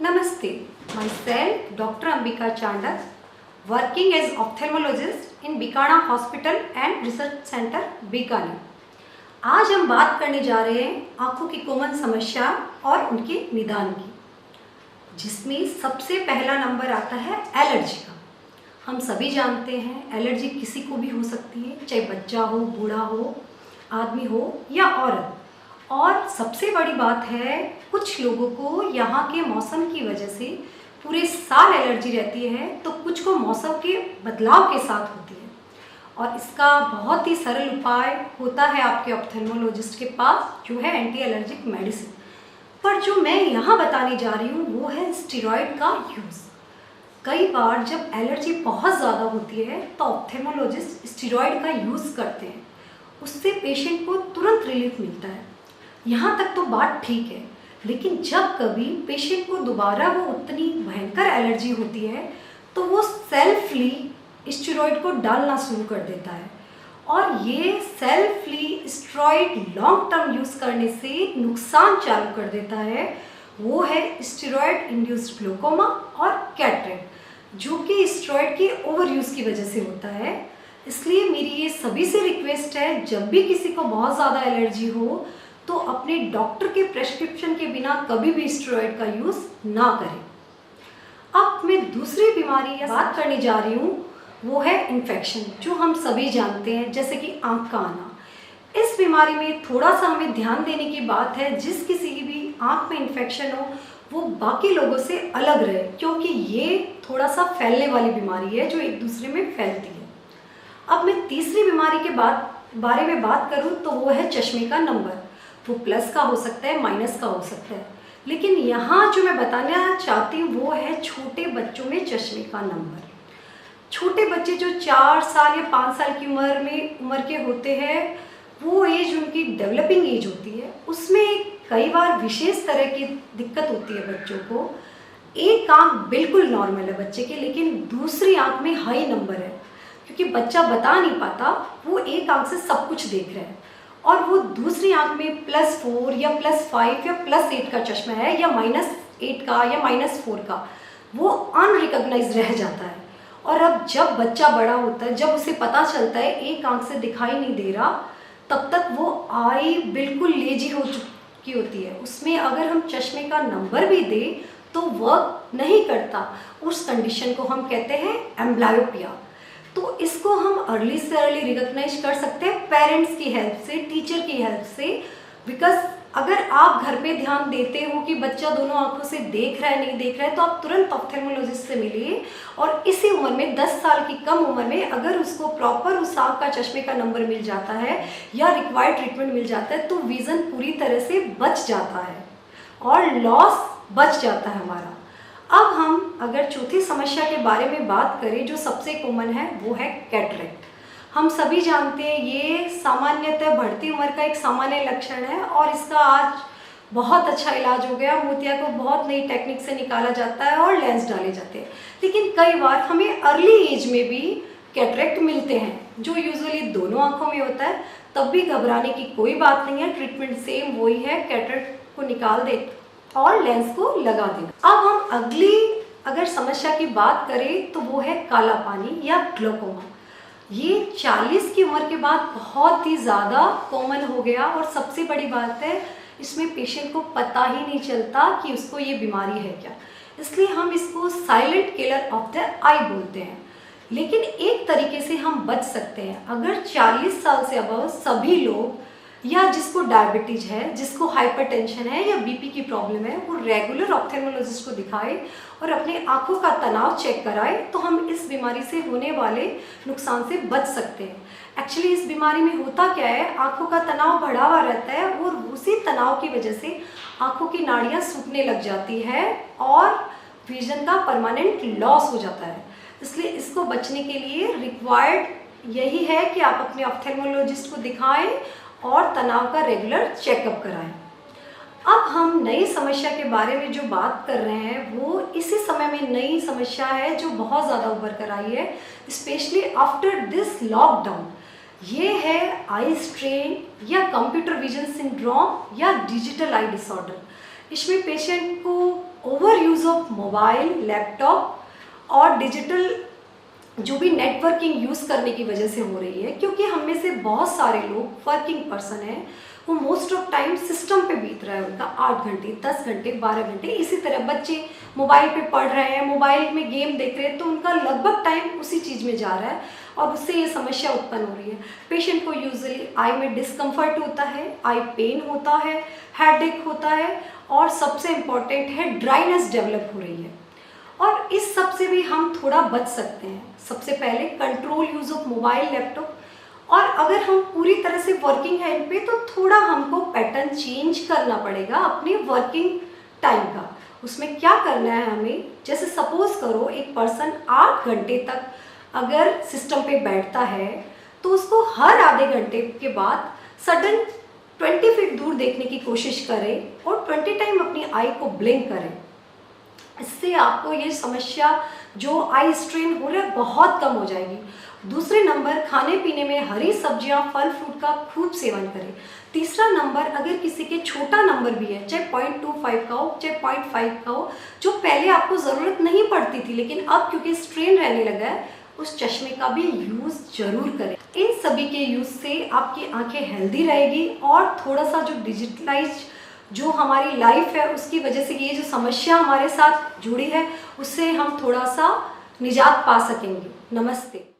Namaste, myself Dr. Ambika Chandak, working as ophthalmologist in Bikana Hospital and Research Center, Bikaner. आज हम बात करने जा रहे हैं आँखों की कॉमन समस्या और उनके निदान की, जिसमें सबसे पहला नंबर आता है एलर्जी का। हम सभी जानते हैं एलर्जी किसी को भी हो सकती है, चाहे बच्चा हो, बूढ़ा हो, आदमी हो या औरत। और सबसे बड़ी बात है, कुछ लोगों को यहाँ के मौसम की वजह से पूरे साल एलर्जी रहती है, तो कुछ को मौसम के बदलाव के साथ होती है। और इसका बहुत ही सरल उपाय होता है आपके ऑप्थेल्मोलॉजिस्ट के पास, जो है एंटी एलर्जिक मेडिसिन। पर जो मैं यहाँ बताने जा रही हूँ वो है स्टेरॉइड का यूज़। कई बार जब एलर्जी बहुत ज़्यादा होती है तो ऑप्थेल्मोलॉजिस्ट स्टेरॉइड का यूज़ करते हैं, उससे पेशेंट को तुरंत रिलीफ मिलता है। यहाँ तक तो बात ठीक है, लेकिन जब कभी पेशेंट को दोबारा वो उतनी भयंकर एलर्जी होती है तो वो सेल्फली स्टेरॉइड को डालना शुरू कर देता है। और ये सेल्फली स्टेरॉइड लॉन्ग टर्म यूज़ करने से नुकसान चालू कर देता है। वो है स्टेरॉइड इंड्यूस्ड ग्लूकोमा और कैटरेक्ट, जो कि स्टेरॉइड के ओवर यूज़ की वजह से होता है। इसलिए मेरी ये सभी से रिक्वेस्ट है, जब भी किसी को बहुत ज़्यादा एलर्जी हो तो अपने डॉक्टर के प्रेस्क्रिप्शन के बिना कभी भी स्टेरॉइड का यूज़ ना करें। अब मैं दूसरी बीमारी या बात करने जा रही हूँ, वो है इन्फेक्शन, जो हम सभी जानते हैं, जैसे कि आँख का आना। इस बीमारी में थोड़ा सा हमें ध्यान देने की बात है, जिस किसी की भी आँख में इन्फेक्शन हो वो बाकी लोगों से अलग रहे, क्योंकि ये थोड़ा सा फैलने वाली बीमारी है जो एक दूसरे में फैलती है। अब मैं तीसरी बीमारी के बारे में बात करूँ तो वो है चश्मे का नंबर। वो प्लस का हो सकता है, माइनस का हो सकता है, लेकिन यहाँ जो मैं बताना चाहती हूँ वो है छोटे बच्चों में चश्मे का नंबर। छोटे बच्चे जो 4 साल या 5 साल की उम्र के होते हैं, वो एज उनकी डेवलपिंग एज होती है, उसमें कई बार विशेष तरह की दिक्कत होती है बच्चों को। एक आँख बिल्कुल नॉर्मल है बच्चे के, लेकिन दूसरी आँख में हाई नंबर है, क्योंकि बच्चा बता नहीं पाता, वो एक आँख से सब कुछ देख रहा है और वो दूसरी आँख में +4 या +5 या +8 का चश्मा है, या -8 का या -4 का, वो अनरिकॉग्नाइज रह जाता है। और अब जब बच्चा बड़ा होता है, जब उसे पता चलता है एक आँख से दिखाई नहीं दे रहा, तब तक वो आई बिल्कुल लेजी हो चुकी होती है। उसमें अगर हम चश्मे का नंबर भी दें तो वर्क नहीं करता। उस कंडीशन को हम कहते हैं एम्ब्लायोपिया। तो इसको हम अर्ली से अर्ली रिकॉग्नाइज कर सकते हैं पेरेंट्स की हेल्प से, टीचर की हेल्प से। बिकॉज अगर आप घर पे ध्यान देते हो कि बच्चा दोनों आंखों से देख रहा है नहीं देख रहा है, तो आप तुरंत ऑप्थेल्मोलॉजिस्ट से मिलिए। और इसी उम्र में 10 साल की कम उम्र में अगर उसको प्रॉपर उस आँख का चश्मे का नंबर मिल जाता है या रिक्वायर्ड ट्रीटमेंट मिल जाता है, तो विज़न पूरी तरह से बच जाता है और लॉस बच जाता है हमारा। अब हम अगर चौथी समस्या के बारे में बात करें, जो सबसे कॉमन है, वो है कैटरेक्ट। हम सभी जानते हैं ये सामान्यतः बढ़ती उम्र का एक सामान्य लक्षण है और इसका आज बहुत अच्छा इलाज हो गया। मोतिया को बहुत नई टेक्निक से निकाला जाता है और लेंस डाले जाते हैं, लेकिन कई बार हमें अर्ली एज में भी कैटरेक्ट मिलते हैं, जो यूजुअली दोनों आँखों में होता है। तब भी घबराने की कोई बात नहीं है, ट्रीटमेंट सेम वही है, कैटरेक्ट को निकाल दे और लेंस को लगा देना। अब हम अगली अगर समस्या की बात करें तो वो है काला पानी या ग्लूकोमा। ये 40 की उम्र के बाद बहुत ही ज़्यादा कॉमन हो गया और सबसे बड़ी बात है, इसमें पेशेंट को पता ही नहीं चलता कि उसको ये बीमारी है क्या। इसलिए हम इसको साइलेंट किलर ऑफ द आई बोलते हैं। लेकिन एक तरीके से हम बच सकते हैं। अगर 40 साल से अबव सभी लोग, या जिसको डायबिटीज है, जिसको हाइपरटेंशन है या बीपी की प्रॉब्लम है, वो रेगुलर ऑप्थेल्मोलॉजिस्ट को दिखाए और अपने आँखों का तनाव चेक कराए, तो हम इस बीमारी से होने वाले नुकसान से बच सकते हैं। एक्चुअली इस बीमारी में होता क्या है, आँखों का तनाव बढ़ा हुआ रहता है और उसी तनाव की वजह से आँखों की नाड़ियाँ सूखने लग जाती है और विजन का परमानेंट लॉस हो जाता है। इसलिए इसको बचने के लिए रिक्वायर्ड यही है कि आप अपने ऑप्थेल्मोलॉजिस्ट को दिखाएं और तनाव का रेगुलर चेकअप कराएं। अब हम नई समस्या के बारे में जो बात कर रहे हैं, वो इसी समय में नई समस्या है जो बहुत ज़्यादा उभर कर आई है, स्पेशली आफ्टर दिस लॉकडाउन। ये है आई स्ट्रेन या कंप्यूटर विजन सिंड्रोम या डिजिटल आई डिसऑर्डर। इसमें पेशेंट को over use of mobile, laptop और डिजिटल जो भी नेटवर्किंग यूज़ करने की वजह से हो रही है, क्योंकि हम में से बहुत सारे लोग वर्किंग पर्सन हैं, वो मोस्ट ऑफ टाइम सिस्टम पे बीत रहा है उनका 8 घंटे, 10 घंटे, 12 घंटे। इसी तरह बच्चे मोबाइल पे पढ़ रहे हैं, मोबाइल में गेम देख रहे हैं, तो उनका लगभग टाइम उसी चीज़ में जा रहा है और उससे ये समस्या उत्पन्न हो रही है। पेशेंट को यूजुअली आई में डिस्कम्फर्ट होता है, आई पेन होता है, हेडेक होता है और सबसे इम्पॉर्टेंट है ड्राइनेस डेवलप हो रही है। और इस सब से भी हम थोड़ा बच सकते हैं। सबसे पहले control use of mobile, laptop, और अगर हम पूरी तरह से वर्किंग है इन पे तो थोड़ा हमको पैटर्न चेंज करना पड़ेगा अपने वर्किंग टाइम का। उसमें क्या करना है हमें, जैसे सपोज करो एक पर्सन 8 घंटे तक अगर सिस्टम पे बैठता है तो उसको हर आधे घंटे के बाद सडन 20 फीट दूर देखने की कोशिश करें और 20 टाइम अपनी आई को ब्लिंक करें। इससे आपको ये समस्या जो आई स्ट्रेन हो रहा है बहुत कम हो जाएगी। दूसरे नंबर, खाने पीने में हरी सब्जियां, फल फ्रूट का खूब सेवन करें। तीसरा नंबर, अगर किसी के छोटा नंबर भी है, चाहे 0.25 का हो, चाहे 0.5 का हो, जो पहले आपको ज़रूरत नहीं पड़ती थी लेकिन अब क्योंकि स्ट्रेन रहने लगा है, उस चश्मे का भी यूज़ जरूर करें। इन सभी के यूज़ से आपकी आंखें हेल्दी रहेगी और थोड़ा सा जो डिजिटलाइज जो हमारी लाइफ है उसकी वजह से ये जो समस्या हमारे साथ जुड़ी है उससे हम थोड़ा सा निजात पा सकेंगे। नमस्ते।